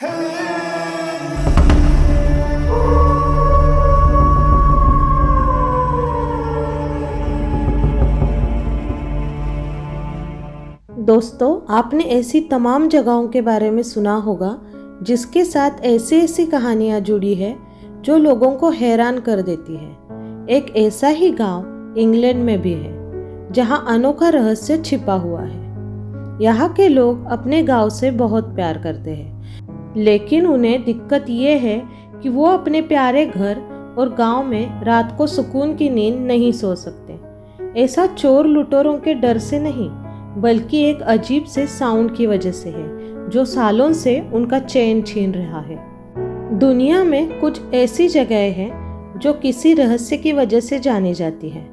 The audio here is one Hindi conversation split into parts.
दोस्तों, आपने ऐसी तमाम जगहों के बारे में सुना होगा जिसके साथ ऐसी ऐसी कहानियां जुड़ी है जो लोगों को हैरान कर देती है। एक ऐसा ही गांव इंग्लैंड में भी है जहां अनोखा रहस्य छिपा हुआ है। यहाँ के लोग अपने गांव से बहुत प्यार करते हैं, लेकिन उन्हें दिक्कत ये है कि वो अपने प्यारे घर और गांव में रात को सुकून की नींद नहीं सो सकते। ऐसा चोर लुटेरों के डर से नहीं, बल्कि एक अजीब से साउंड की वजह से है जो सालों से उनका चैन छीन रहा है। दुनिया में कुछ ऐसी जगह हैं जो किसी रहस्य की वजह से जानी जाती है।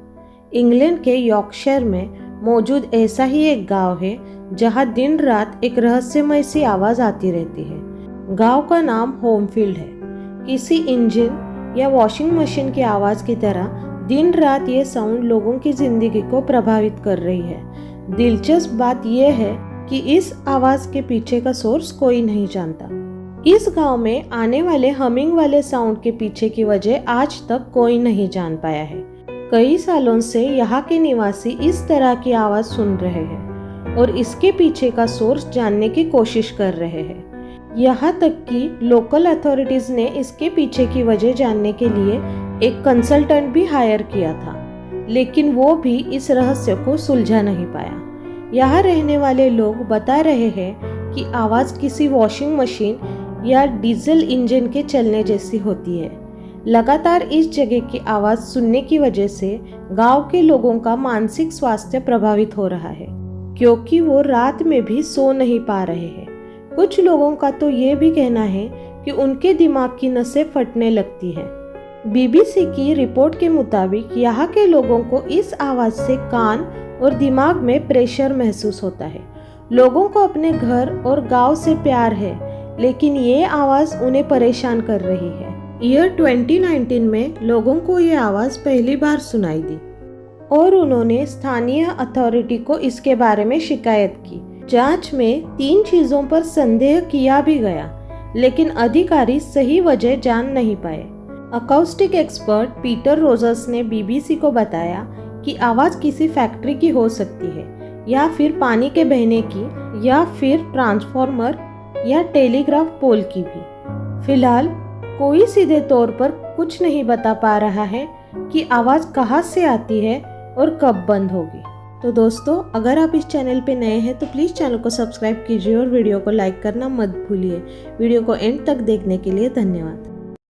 इंग्लैंड के यॉर्कशायर में मौजूद ऐसा ही एक गांव है जहां दिन रात एक रहस्यमय सी आवाज आती रहती है। गांव का नाम होमफील्ड है। किसी इंजन या वॉशिंग मशीन की आवाज की तरह दिन रात ये साउंड लोगों की जिंदगी को प्रभावित कर रही है। दिलचस्प बात यह है कि इस आवाज के पीछे का सोर्स कोई नहीं जानता। इस गांव में आने वाले हमिंग वाले साउंड के पीछे की वजह आज तक कोई नहीं जान पाया है। कई सालों से यहाँ के निवासी इस तरह की आवाज सुन रहे हैं और इसके पीछे का सोर्स जानने की कोशिश कर रहे हैं। यहाँ तक कि लोकल अथॉरिटीज ने इसके पीछे की वजह जानने के लिए एक कंसल्टेंट भी हायर किया था, लेकिन वो भी इस रहस्य को सुलझा नहीं पाया। यहाँ रहने वाले लोग बता रहे हैं कि आवाज़ किसी वॉशिंग मशीन या डीजल इंजन के चलने जैसी होती है। लगातार इस जगह की आवाज़ सुनने की वजह से गांव के लोगों का मानसिक स्वास्थ्य प्रभावित हो रहा है, क्योंकि वो रात में भी सो नहीं पा रहे हैं। कुछ लोगों का तो ये भी कहना है कि उनके दिमाग की नसें फटने लगती हैं। बीबीसी की रिपोर्ट के मुताबिक यहाँ के लोगों को इस आवाज से कान और दिमाग में प्रेशर महसूस होता है। लोगों को अपने घर और गांव से प्यार है, लेकिन ये आवाज उन्हें परेशान कर रही है। ईयर 2019 में लोगों को ये आवाज पहली बार सुनाई दी और उन्होंने स्थानीय अथॉरिटी को इसके बारे में शिकायत की। जांच में 3 चीजों पर संदेह किया भी गया, लेकिन अधिकारी सही वजह जान नहीं पाए। अकाउस्टिक एक्सपर्ट पीटर रोजर्स ने बीबीसी को बताया कि आवाज़ किसी फैक्ट्री की हो सकती है, या फिर पानी के बहने की, या फिर ट्रांसफार्मर या टेलीग्राफ पोल की भी। फिलहाल कोई सीधे तौर पर कुछ नहीं बता पा रहा है कि आवाज़ कहाँ से आती है और कब बंद होगी। तो दोस्तों, अगर आप इस चैनल पे नए हैं तो प्लीज़ चैनल को सब्सक्राइब कीजिए और वीडियो को लाइक करना मत भूलिए। वीडियो को एंड तक देखने के लिए धन्यवाद।